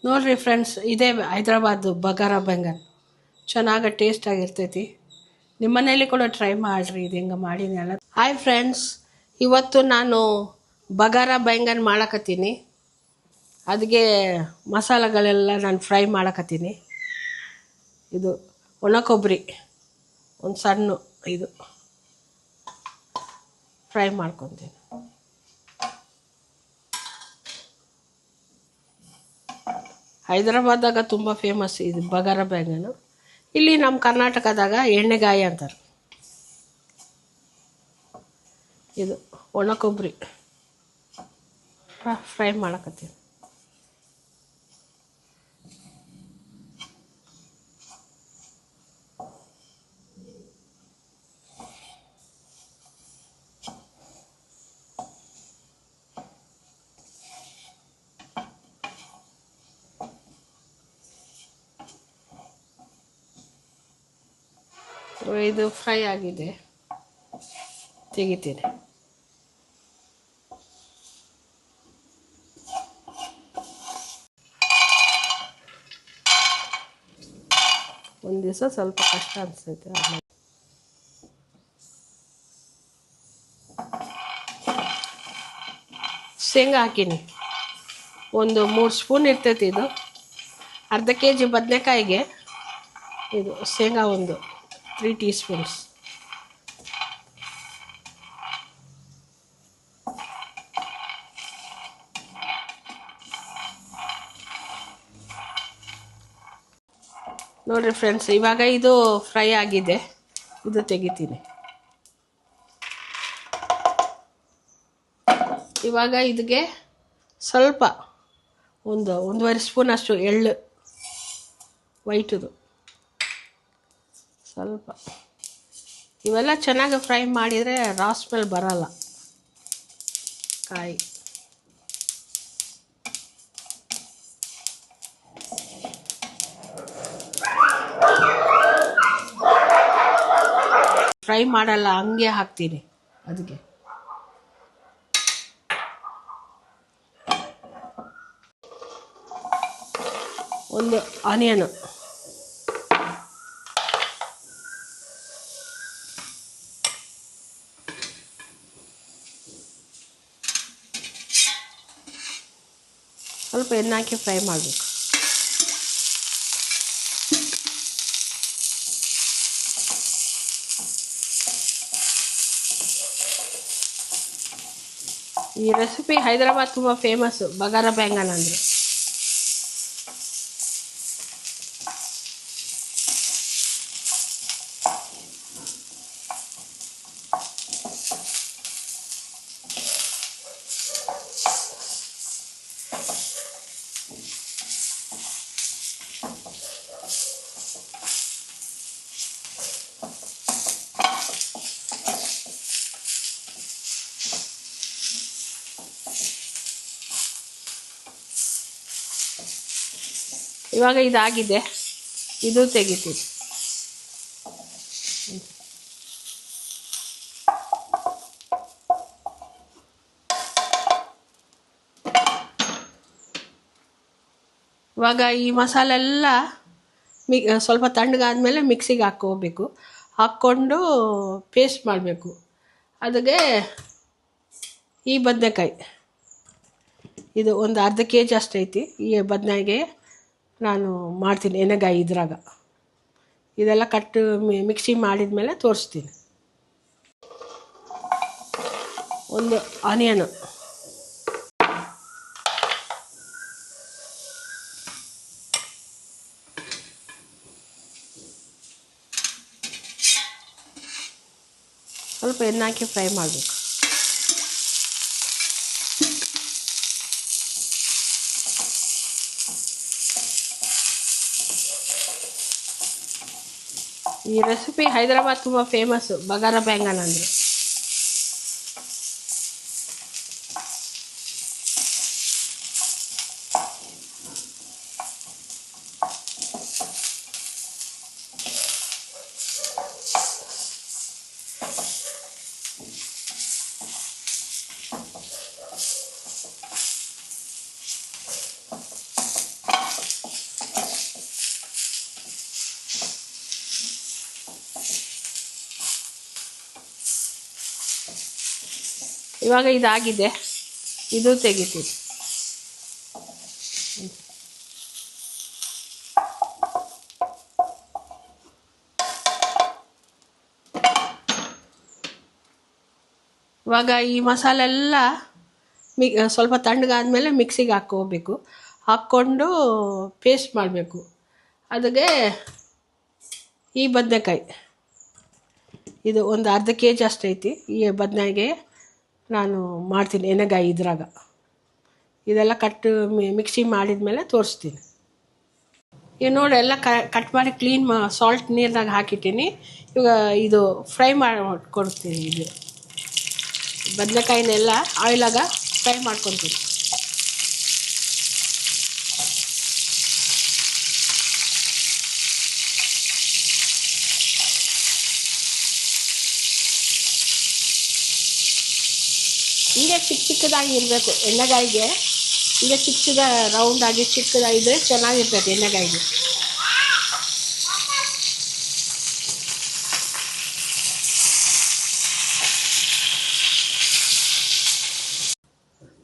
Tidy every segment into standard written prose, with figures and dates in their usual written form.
ನೋಡಿರಿ ಫ್ರೆಂಡ್ಸ್, ಇದೇ ಹೈದ್ರಾಬಾದ್ ಬಗಾರ ಬೆಂಗನ್. ಚೆನ್ನಾಗಿ ಟೇಸ್ಟಾಗಿರ್ತೈತಿ. ನಿಮ್ಮ ಮನೇಲಿ ಕೂಡ ಟ್ರೈ ಮಾಡಿರಿ, ಇದು ಹೆಂಗೆ ಮಾಡಿನಲ್ಲ. ಹಾಯ್ ಫ್ರೆಂಡ್ಸ್, ಇವತ್ತು ನಾನು ಬಗಾರ ಬೆಂಗನ್ ಮಾಡಕತ್ತೀನಿ. ಅದಕ್ಕೆ ಮಸಾಲೆಗಳೆಲ್ಲ ನಾನು ಫ್ರೈ ಮಾಡಕತ್ತೀನಿ. ಇದು ಒಣ ಕೊಬ್ಬರಿ ಒಂದು ಸಣ್ಣ ಇದು ಫ್ರೈ ಮಾಡ್ಕೊತೀನಿ. ಹೈದ್ರಾಬಾದಾಗ ತುಂಬ ಫೇಮಸ್ ಇದು ಬಗಾರ ಬೆಂಗನು. ಇಲ್ಲಿ ನಮ್ಮ ಕರ್ನಾಟಕದಾಗ ಎಣ್ಣೆಗಾಯಿ ಅಂತಾರೆ. ಇದು ಒಣ ಕೊಬ್ಬರಿ ಫ್ರೈ ಮಾಡಕತ್ತೀನಿ. ಇದು ಫ್ರೈ ಆಗಿದೆ, ತೆಗಿತೀನಿ. ಒಂದು ದಿವಸ ಸ್ವಲ್ಪ ಕಷ್ಟ ಅನಿಸ್ತೈತೆ. ಶೇಂಗಾ ಹಾಕೀನಿ, ಒಂದು 3 ಸ್ಪೂನ್ ಇರ್ತೈತಿ. ಇದು ಅರ್ಧ kg ಬದನೆಕಾಯಿಗೆ ಇದು ಶೇಂಗಾ ಒಂದು 3 ಟೀ ಸ್ಪೂನ್ಸ್. ನೋಡಿರಿ ಫ್ರೆಂಡ್ಸ್, ಇವಾಗ ಇದು ಫ್ರೈ ಆಗಿದೆ, ಇದು ತೆಗಿತೀನಿ. ಇವಾಗ ಇದಕ್ಕೆ ಸ್ವಲ್ಪ ಒಂದೂವರೆ ಸ್ಪೂನ್ ಅಷ್ಟು ಎಳ್ಳು ವೈಟದು ಸ್ವಲ್ಪ. ಇವೆಲ್ಲ ಚೆನ್ನಾಗಿ ಫ್ರೈ ಮಾಡಿದರೆ ರಾ ಸ್ಮೆಲ್ ಬರಲ್ಲ. ಕಾಯಿ ಫ್ರೈ ಮಾಡಲ್ಲ, ಹಂಗೆ ಹಾಕ್ತೀನಿ. ಅದಕ್ಕೆ ಒಂದು ಆನಿಯನು, ಸ್ವಲ್ಪ ಎಣ್ಣೆ ಹಾಕಿ ಫ್ರೈ ಮಾಡಬೇಕು. ಈ ರೆಸಿಪಿ ಹೈದರಾಬಾದ್ ತುಂಬ ಫೇಮಸ್ಸು, ಬಗಾರ ಬೆಂಗನ್ ಅಂದರೆ. ಇವಾಗ ಇದಾಗಿದೆ, ಇದು ತೆಗಿತೀನಿ. ಇವಾಗ ಈ ಮಸಾಲೆ ಎಲ್ಲ ಸ್ವಲ್ಪ ತಣ್ಣಗಾದ್ಮೇಲೆ ಮಿಕ್ಸಿಗೆ ಹಾಕ್ಕೋಬೇಕು. ಹಾಕ್ಕೊಂಡು ಪೇಸ್ಟ್ ಮಾಡಬೇಕು. ಅದಕ್ಕೆ ಈ ಬದನೆಕಾಯಿ ಇದು ಒಂದು ಅರ್ಧ kg ಅಷ್ಟೈತಿ. ಈ ಬದನೆಕಾಯಿಗೆ ನಾನು ಮಾಡ್ತೀನಿ ಎಣ್ಣೆಗಾಯಿ ಇದ್ರಾಗ. ಇದೆಲ್ಲ ಮಿಕ್ಸಿ ಮಾಡಿದ್ಮೇಲೆ ತೋರಿಸ್ತೀನಿ. ಒಂದು ಆನಿಯನು, ಸ್ವಲ್ಪ ಎಣ್ಣೆ ಹಾಕಿ ಫ್ರೈ ಮಾಡಬೇಕು. ಈ ರೆಸಿಪಿ ಹೈದರಾಬಾದ್ ತುಂಬ ಫೇಮಸ್ಸು, ಬಗಾರ ಬೆಂಗನ್ ಅಂದರೆ. ಇವಾಗ ಇದಾಗಿದೆ, ಇದು ತೆಗಿತೀನಿ. ಇವಾಗ ಈ ಮಸಾಲೆ ಎಲ್ಲ ಸ್ವಲ್ಪ ತಣ್ಣಗಾದ್ಮೇಲೆ ಮಿಕ್ಸಿಗೆ ಹಾಕ್ಕೋಬೇಕು. ಹಾಕ್ಕೊಂಡು ಪೇಸ್ಟ್ ಮಾಡಬೇಕು. ಅದಕ್ಕೆ ಈ ಬದನೆಕಾಯಿ ಇದು ಒಂದು ಅರ್ಧ kg ಅಷ್ಟೈತಿ. ಈ ಬದನೆಕಾಯಿ ನಾನು ಮಾಡ್ತೀನಿ ಎಣ್ಣೆಗಾಯಿ ಇದ್ರಾಗ. ಇದೆಲ್ಲ ಮಿಕ್ಸಿ ಮಾಡಿದ್ಮೇಲೆ ತೋರಿಸ್ತೀನಿ. ಈಗ ನೋಡಿ ಎಲ್ಲ ಕಟ್ ಮಾಡಿ ಕ್ಲೀನ್ ಸಾಲ್ಟ್ ನೀರಿನಾಗ ಹಾಕಿಟ್ಟಿನಿ. ಇವಾಗ ಇದು ಫ್ರೈ ಮಾಡಿ ಕೊಡ್ತೀನಿ. ಇದು ಬದನೆಕಾಯಿನೆಲ್ಲ ಆಯಿಲಾಗ ಫ್ರೈ ಮಾಡ್ಕೊತೀನಿ. ಹೀಗೆ ಚಿಕ್ಕದಾಗಿ ಇರಬೇಕು ಎಣ್ಣೆಗಾಯಿಗೆ. ಈಗ ರೌಂಡಾಗಿ ಚಿಕ್ಕದಾಗಿದ್ದರೆ ಚೆನ್ನಾಗಿರ್ತೈತೆ ಎಣ್ಣೆಗಾಯಿಗೆ.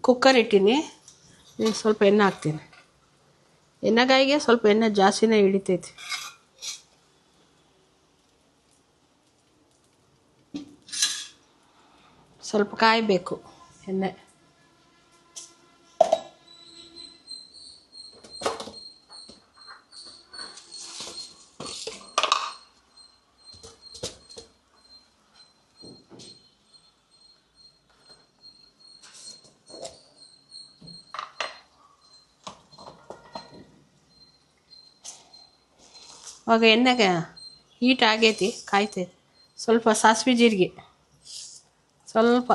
ಕುಕ್ಕರ್ ಇಟ್ಟೀನಿ. ಸ್ವಲ್ಪ ಎಣ್ಣೆ ಹಾಕ್ತೀನಿ. ಎಣ್ಣೆಗಾಯಿಗೆ ಸ್ವಲ್ಪ ಎಣ್ಣೆ ಜಾಸ್ತಿನೇ ಹಿಡಿತೈತಿ. ಸ್ವಲ್ಪ ಕಾಯಬೇಕು ಎಣ್ಣೆ. ಆವಾಗ ಎಣ್ಣೆಗೆ ಹೀಟ್ ಆಗೈತಿ, ಕಾಯ್ತೈತಿ. ಸ್ವಲ್ಪ ಸಾಸಿವೆ ಜೀರಿಗೆ, ಸ್ವಲ್ಪ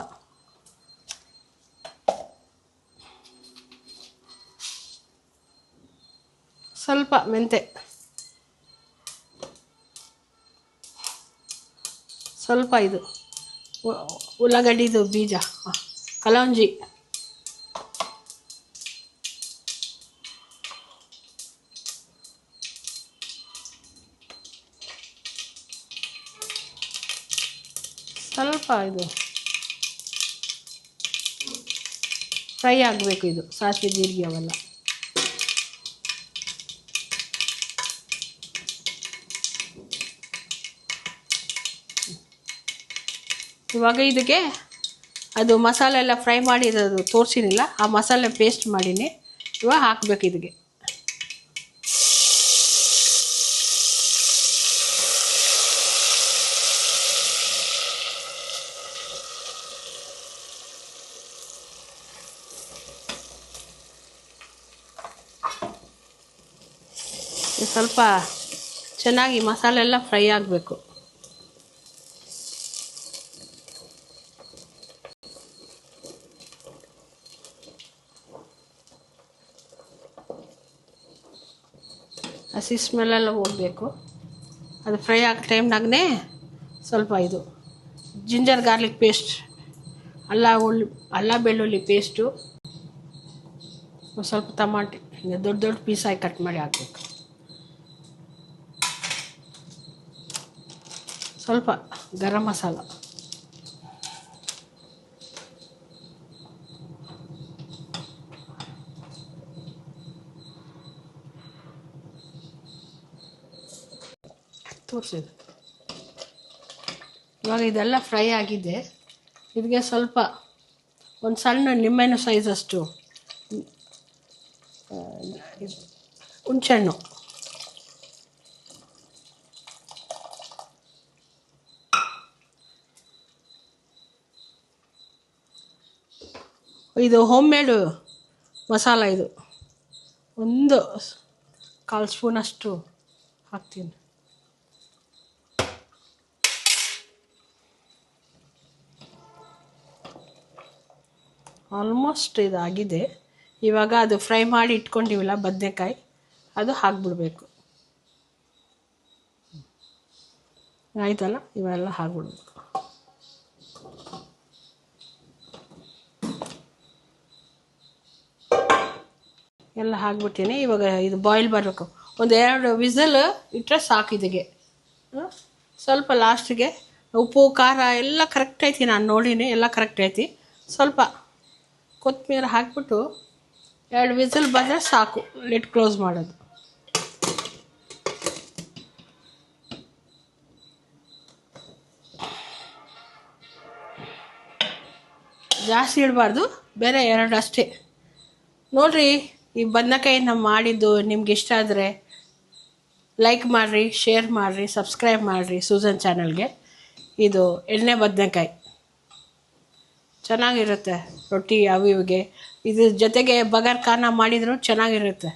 ಮೆಂತೆ, ಸ್ವಲ್ಪ ಇದು ಉಳ್ಳಾಗಡ್ಡಿದು ಬೀಜ, ಕಲೋಂಜಿ, ಸ್ವಲ್ಪ ಇದು ಫ್ರೈ ಆಗಬೇಕು. ಇದು ಸಾಸಿವೆ ಜೀರಿಗೆ ಅವೆಲ್ಲ. ಇವಾಗ ಇದಕ್ಕೆ ಅದು ಮಸಾಲೆ ಎಲ್ಲ ಫ್ರೈ ಮಾಡಿರೋದು ತೋರಿಸಿನಿಲ್ಲ, ಆ ಮಸಾಲೆ ಪೇಸ್ಟ್ ಮಾಡೀನಿ. ಇವಾಗ ಹಾಕಬೇಕು ಇದಕ್ಕೆ. ಸ್ವಲ್ಪ ಚೆನ್ನಾಗಿ ಮಸಾಲೆ ಎಲ್ಲ ಫ್ರೈ ಆಗಬೇಕು. ಹಸಿ ಸ್ಮೆಲ್ಲೆಲ್ಲ ಹೋಗಬೇಕು. ಅದು ಫ್ರೈ ಆಗೋ ಟೈಮ್ನಾಗೇ ಸ್ವಲ್ಪ ಇದು ಜಿಂಜರ್ ಗಾರ್ಲಿಕ್ ಪೇಸ್ಟ್, ಅಲ್ಲ ಬೆಳ್ಳುಳ್ಳಿ ಪೇಸ್ಟು, ಸ್ವಲ್ಪ ಟಮಾಟೆ ದೊಡ್ಡ ದೊಡ್ಡ ಪೀಸಾಗಿ ಕಟ್ ಮಾಡಿ ಹಾಕಬೇಕು. ಸ್ವಲ್ಪ ಗರಂ ಮಸಾಲ, ತೋರಿಸಿದೆ. ಇವಾಗ ಇದೆಲ್ಲ ಫ್ರೈ ಆಗಿದೆ. ಇದಕ್ಕೆ ಸ್ವಲ್ಪ ಒಂದು ಸಣ್ಣ ನಿಂಬೆಹಣ್ಣು ಸೈಜಷ್ಟು ಹುಣಸೆಹಣ್ಣು, ಇದು ಹೋಮ್ ಮೇಡು ಮಸಾಲ. ಇದು ಒಂದು 1/4 ಸ್ಪೂನಷ್ಟು ಹಾಕ್ತೀನಿ. ಆಲ್ಮೋಸ್ಟ್ ಇದಾಗಿದೆ. ಇವಾಗ ಅದು ಫ್ರೈ ಮಾಡಿ ಇಟ್ಕೊಂಡಿವಲ್ಲ ಬದನೆಕಾಯಿ, ಅದು ಹಾಕ್ಬಿಡ್ಬೇಕು. ಆಯ್ತಲ್ಲ, ಇವೆಲ್ಲ ಹಾಕ್ಬಿಡ್ಬೇಕು. ಎಲ್ಲ ಹಾಕ್ಬಿಟ್ಟಿನಿ. ಇವಾಗ ಇದು ಬಾಯ್ಲ್ ಬರಬೇಕು. 1-2 ವಿಸಲ್ ಇಟ್ಟರೆ ಸಾಕು. ಇದಕ್ಕೆ ಸ್ವಲ್ಪ ಲಾಸ್ಟಿಗೆ ಉಪ್ಪು ಖಾರ ಎಲ್ಲ ಕರೆಕ್ಟ್ ಐತಿ. ನಾನು ನೋಡೀನಿ, ಎಲ್ಲ ಕರೆಕ್ಟ್ ಐತಿ. ಸ್ವಲ್ಪ ಕೊತ್ತಂಬರಿ ಹಾಕ್ಬಿಟ್ಟು 2 ವಿಸಿಲ್ ಬಂದರೆ ಸಾಕು, ಲಿಡ್ ಕ್ಲೋಸ್ ಮಾಡೋದು. ಜಾಸ್ತಿ ಇಡಬಾರ್ದು, ಬೇರೆ 2 ಅಷ್ಟೇ. ನೋಡಿರಿ, ಈ ಬದನೆಕಾಯಿ ನಾವು ಮಾಡಿದ್ದು ನಿಮ್ಗೆ ಇಷ್ಟ ಆದರೆ ಲೈಕ್ ಮಾಡಿರಿ, ಶೇರ್ ಮಾಡಿರಿ, ಸಬ್ಸ್ಕ್ರೈಬ್ ಮಾಡಿರಿ ಸೂಸನ್ ಚಾನಲ್ಗೆ. ಇದು ಎಣ್ಣೆ ಬದನೆಕಾಯಿ ಚೆನ್ನಾಗಿರುತ್ತೆ ರೊಟ್ಟಿ ಅವು ಇವಿಗೆ. ಇದ್ರ ಜೊತೆಗೆ ಬಗಾರ್ ಖಾನ ಮಾಡಿದರೂ ಚೆನ್ನಾಗಿರುತ್ತೆ.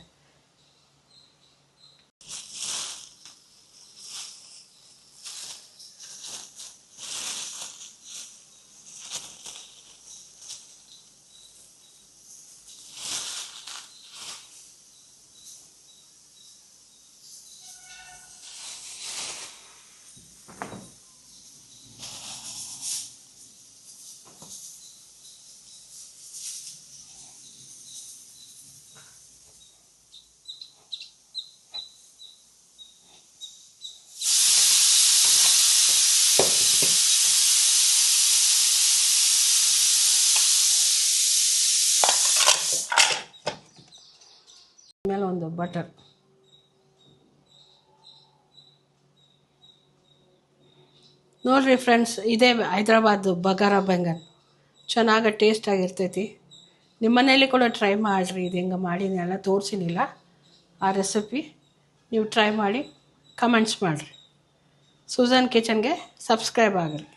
ಮೇಲೆ ಒಂದು ಬಟರ್. ನೋಡಿರಿ ಫ್ರೆಂಡ್ಸ್, ಇದೇ ಹೈದ್ರಾಬಾದ್ ಬಗಾರ ಬೆಂಗನ್. ಚೆನ್ನಾಗಿ ಟೇಸ್ಟಾಗಿರ್ತೈತಿ. ನಿಮ್ಮ ಮನೇಲಿ ಕೂಡ ಟ್ರೈ ಮಾಡಿರಿ. ಇದು ಹೆಂಗೆ ಮಾಡಿನೆಲ್ಲ ತೋರಿಸಿನಿಲ್ಲ ಆ ರೆಸಿಪಿ. ನೀವು ಟ್ರೈ ಮಾಡಿ ಕಮೆಂಟ್ಸ್ ಮಾಡಿರಿ. ಸೂಸನ್ ಕಿಚನ್ಗೆ ಸಬ್ಸ್ಕ್ರೈಬ್ ಆಗಿರಿ.